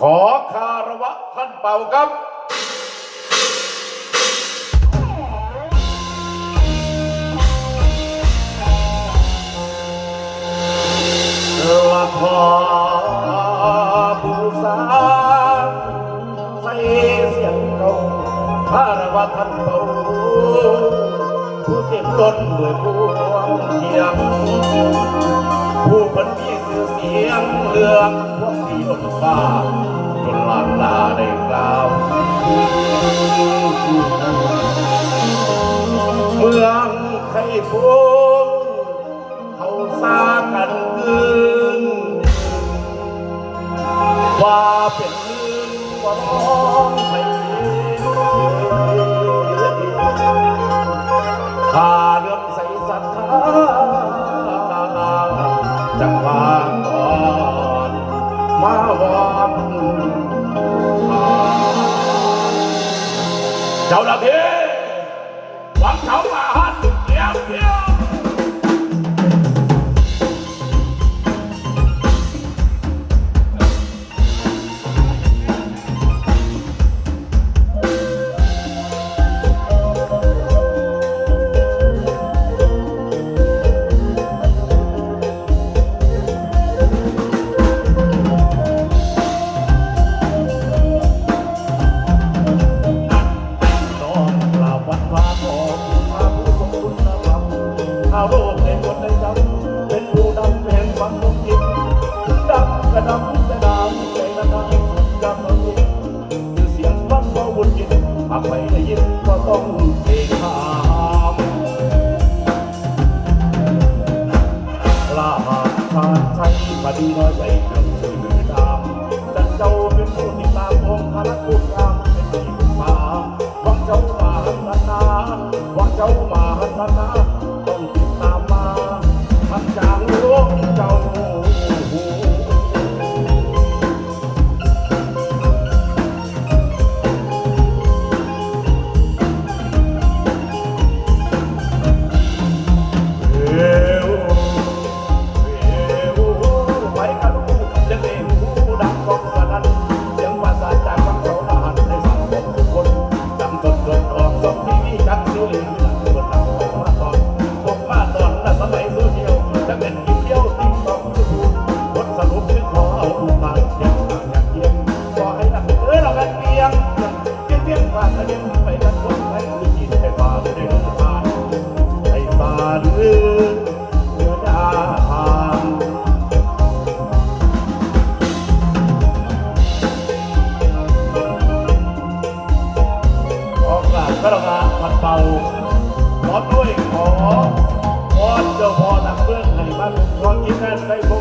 ขอคารวะท่านเป่าครับละขอบูชาใส่เสียงเก่าคารวะท่านเป่าผู้เต็มล้นด้วยพวงเทียมผู้คนมีชื่อเสียงเลืองพวกที่ล้นฟ้าจนล้านลาได้กล่าวเมืองไข่พงเขาสร้างกันกึ่งว่าเป็นลื่นว่าน้องไม่ข้าเลื่อมใสศรัทธาจังหวะก่อนมาวอนเจ้าหน้าที่หวังเขามาหันเสียงเดียวเอาโลกในคนในดำเป็นผู้ดำแห่งความลงจิตดำกระดำแต่ดำใจระดับดำเอาจิตคือเสียงฟังว่าวุ่นยินหากไม่ได้ยินก็ต้องเพลงหามลาหาทานใช้คดีน้อยใจจนชื่อดำจันเจ้าเป็นผู้ติดตามองค์พระคุณงามเป็นที่พึ่งพาหวังเจ้ามาหันนาหวังเจ้ามาหันนาต้องติดตามมาทันจางหลวงเจ้าไปกระดูกจะเป็นผู้ดังกองสนั่นเสียงภาษาจากฟังเจ้าอาหารในสังคมทุกคนจำจนออกสองทีวีจักซื้อเลยสมัยโซเชียลจะเป็นคลิปเดียวติ๊กต็อกยูทูบบทสรุปคือขอเอาลูกมาอย่างต่างอย่างเยี่ยมขอให้นักเรากันเพียงว่าจะเดินไปกันคนไทยคือกินให้ฟ้าได้เดินผ่านให้ฟ้าเรือดาทางออกกลางก็เราพันเป่าขอด้วยขอเจ้าพ่อนักเบื้องให้มันขอกินแน่ใจผม